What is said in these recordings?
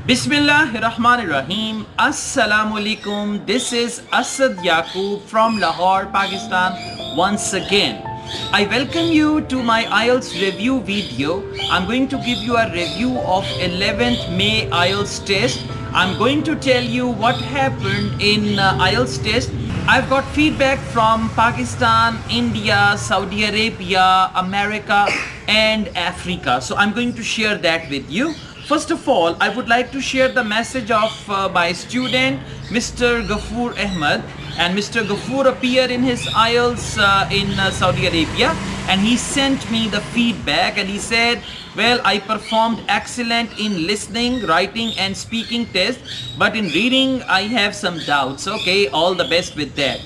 Bismillahirrahmanirrahim. Assalamu alaikum. This is Asad Yaqub from Lahore, Pakistan once again. I welcome you to my IELTS review video. I'm going to give you a review of 11th May IELTS test. I'm going to tell you what happened in IELTS test. I've got feedback from Pakistan, India, Saudi Arabia, America and Africa. So I'm going to share that with you. First of all, I would like to share the message of my student, Mr. Ghafoor Ahmed. And Mr. Ghafoor appeared in his IELTS in Saudi Arabia, and he sent me the feedback and he said, well, I performed excellent in listening, writing and speaking test, but in reading I have some doubts. Okay, all the best with that.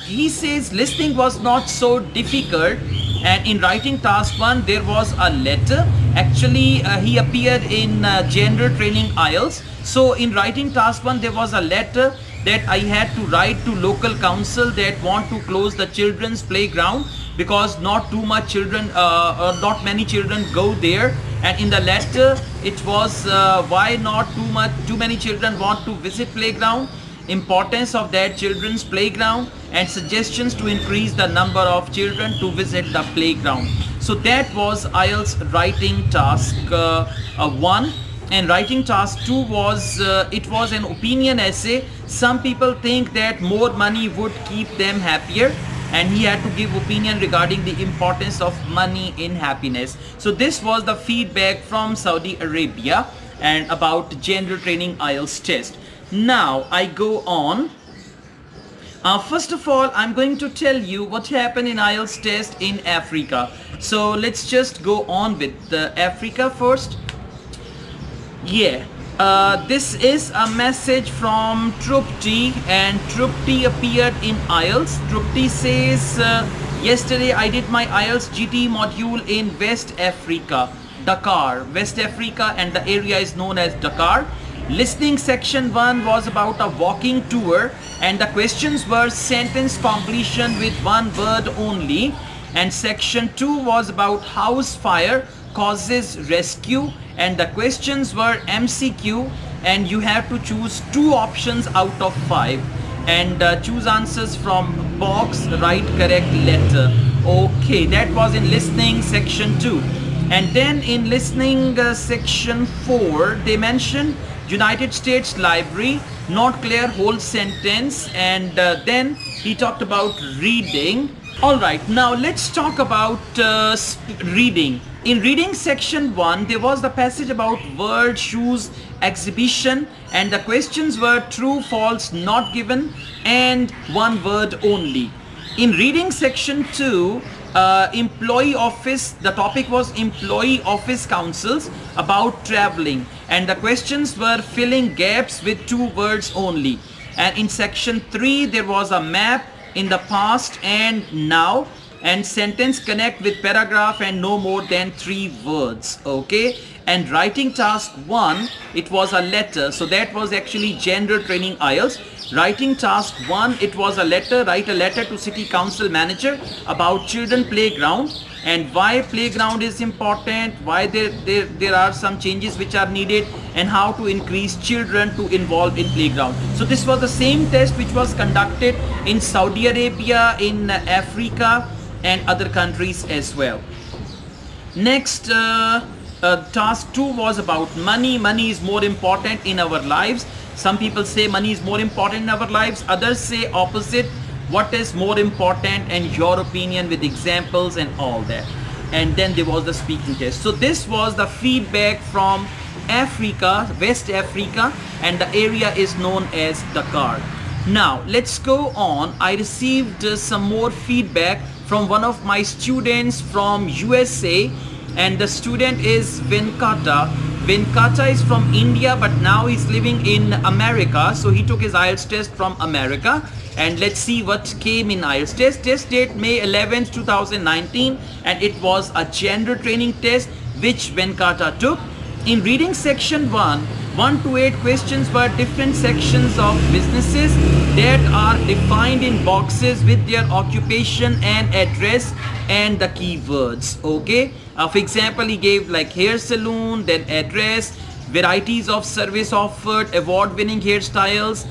He says listening was not so difficult, and in writing task 1 there was a letter. Actually he appeared in gender training IELTS. So in writing task 1 there was a letter that I had to write to local council that want to close the children's playground because not too much children or not many children go there. And in the letter it was why not too many children want to visit playground, importance of that children's playground, and suggestions to increase the number of children to visit the playground. So that was IELTS writing task 1. And writing task 2 was it was an opinion essay. Some people think that more money would keep them happier, and he had to give opinion regarding the importance of money in happiness. So this was the feedback from Saudi Arabia and about gender training IELTS test. Now I go on. First of all, I'm going to tell you what happened in IELTS test in Africa. So let's just go on with Africa first. Yeah, this is a message from Trupti, and Trupti appeared in IELTS. Trupti says, yesterday I did my IELTS GT module in West Africa, Dakar, West Africa, and the area is known as Dakar. Listening section 1 was about a walking tour, and the questions were sentence completion with one word only. And section 2 was about house fire causes rescue, and the questions were MCQ, and you have to choose 2 options out of 5 and choose answers from box, write correct letter. Okay, that was in listening section 2. And then in listening section 4 they mentioned United States Library, not clear whole sentence, and then he talked about reading. Alright, now let's talk about reading. In reading section 1 there was the passage about word shoes exhibition, and the questions were true, false, not given, and one word only. In reading section 2, employee office, the topic was employee office councils about traveling, and the questions were filling gaps with 2 words only. And in section 3 there was a map in the past and now, and sentence connect with paragraph and no more than 3 words. Okay, and writing task 1, it was a letter. So that was actually gender training IELTS. Writing task 1, it was a letter. Write a letter to city council manager about children playground, and why playground is important, why there are some changes which are needed, and how to increase children to involve in playground. So this was the same test which was conducted in Saudi Arabia, in Africa and other countries as well. Next task 2 was about money. Money is more important in our lives. Some people say money is more important in our lives, others say opposite. What is more important, and your opinion with examples and all that. And then there was the speaking test. So this was the feedback from Africa, West Africa, and the area is known as Dakar. Now let's go on. I received some more feedback from one of my students from USA, and the student is Venkata. Venkata is from India, but now he's living in America. So he took his IELTS test from America, and let's see what came in IELTS test. Test date May 11th 2019, and it was a gender training test which Venkata took. In reading section 1 to 8 questions were different sections of businesses that are defined in boxes with their occupation and address and the keywords. Okay, for example, he gave like hair salon, then address, varieties of service offered, award-winning hairstyles,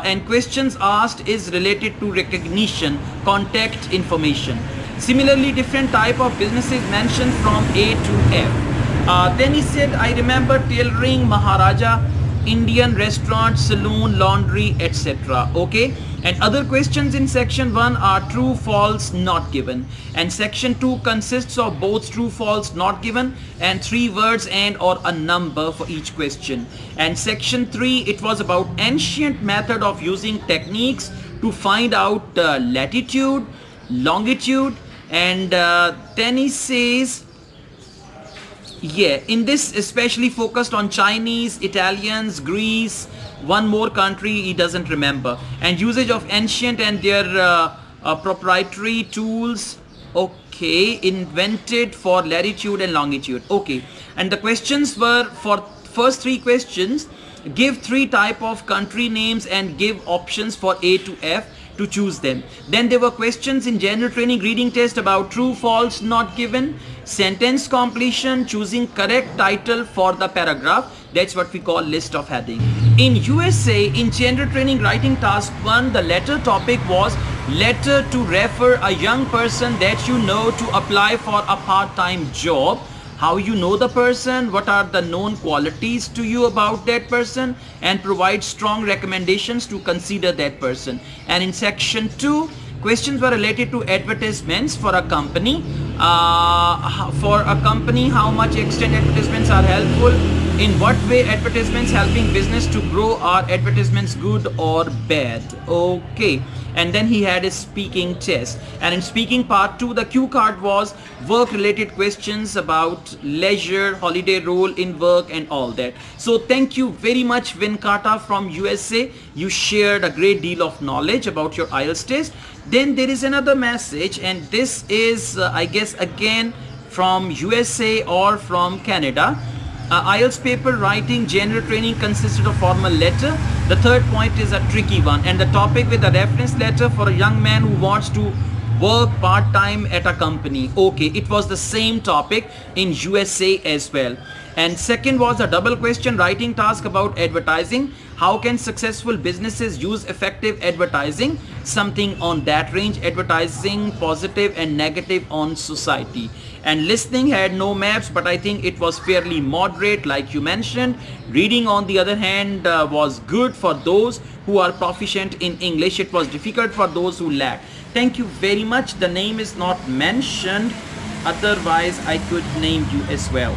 and questions asked is related to recognition, contact information. Similarly, different type of businesses mentioned from A to F. Then he said, I remember tailoring, Maharaja, Indian restaurant, saloon, laundry, etc. Okay. And other questions in section 1 are true, false, not given. And section 2 consists of both true, false, not given, and 3 words and or a number for each question. And section 3, it was about ancient method of using techniques to find out latitude, longitude, and then he says, yeah, in this especially focused on Chinese, Italians, Greece, one more country he doesn't remember, and usage of ancient and their proprietary tools, okay, invented for latitude and longitude. Okay, and the questions were, for first 3 questions, give 3 type of country names and give options for A to F to choose them. Then there were questions in general training reading test about true, false, not given, sentence completion, choosing correct title for the paragraph. That's what we call list of heading. In USA, in general training writing task 1, the letter topic was letter to refer a young person that you know to apply for a part-time job. How you know the person, what are the known qualities to you about that person, and provide strong recommendations to consider that person. And in section 2, questions were related to advertisements for a company. How much extent advertisements are helpful, in what way advertisements helping business to grow, are advertisements good or bad. Okay, and then he had a speaking test, and in speaking part 2, the cue card was work related questions about leisure, holiday role in work, and all that. So thank you very much, Venkata from USA. You shared a great deal of knowledge about your IELTS test. Then there is another message, and this is I guess again from USA or from Canada. IELTS paper writing general training consisted of formal letter. The third point is a tricky one, and the topic with a reference letter for a young man who wants to work part-time at a company. Okay, it was the same topic in USA as well. And second was a double question writing task about advertising. How can successful businesses use effective advertising? Something on that range, advertising positive and negative on society. And listening had no maps, but I think it was fairly moderate like you mentioned. Reading on the other hand was good for those who are proficient in English. It was difficult for those who lack. Thank you very much. The name is not mentioned, otherwise I could name you as well.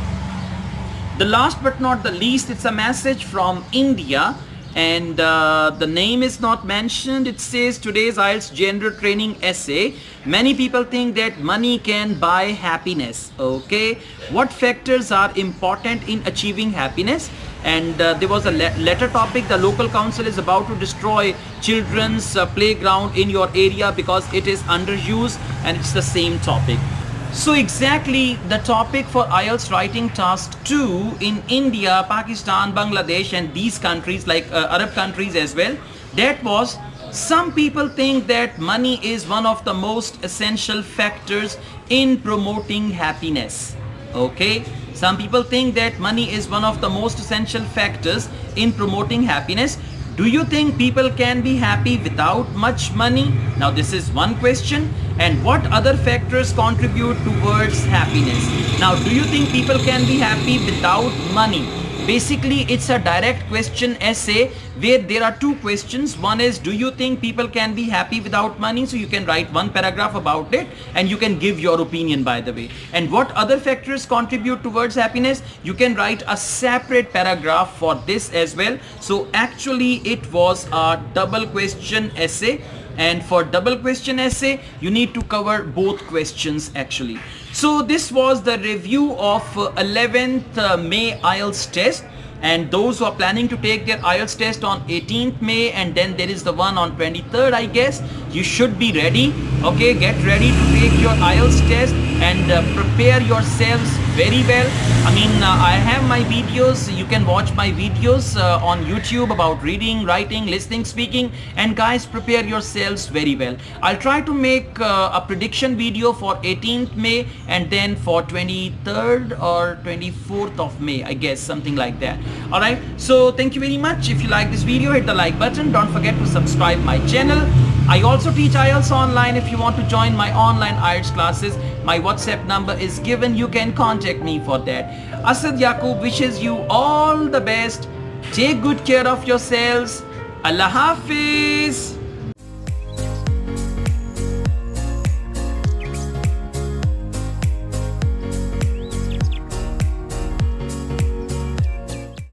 The last but not the least, it's a message from India, and the name is not mentioned. It says today's IELTS general training essay. Many people think that money can buy happiness. Okay, what factors are important in achieving happiness? And there was a letter topic. The local council is about to destroy children's playground in your area because it is underused, and it's the same topic. So exactly the topic for IELTS writing task 2 in India, Pakistan, Bangladesh, and these countries like Arab countries as well, that was, some people think that money is one of the most essential factors in promoting happiness. Okay, some people think that money is one of the most essential factors in promoting happiness. Do you think people can be happy without much money? Now this is one question. And what other factors contribute towards happiness? Now, do you think people can be happy without money? Basically, it's a direct question essay where there are 2 questions. One is, do you think people can be happy without money? So you can write 1 paragraph about it, and you can give your opinion, by the way. And what other factors contribute towards happiness? You can write a separate paragraph for this as well. So actually it was a double question essay. And for double question essay, you need to cover both questions actually. So this was the review of 11th May IELTS test. And those who are planning to take their IELTS test on 18th May, and then there is the one on 23rd, I guess, you should be ready. Okay, get ready to take your IELTS test and prepare yourselves very well. I mean, I have my videos. You can watch my videos on YouTube about reading, writing, listening, speaking, and guys, prepare yourselves very well. I'll try to make a prediction video for 18th May and then for 23rd or 24th of May, I guess, something like that. Alright, so thank you very much. If you like this video, hit the like button. Don't forget to subscribe my channel. I also teach IELTS online. If you want to join my online IELTS classes, my WhatsApp number is given. You can contact me for that. Asad Yaqub wishes you all the best. Take good care of yourselves. Allah Hafiz.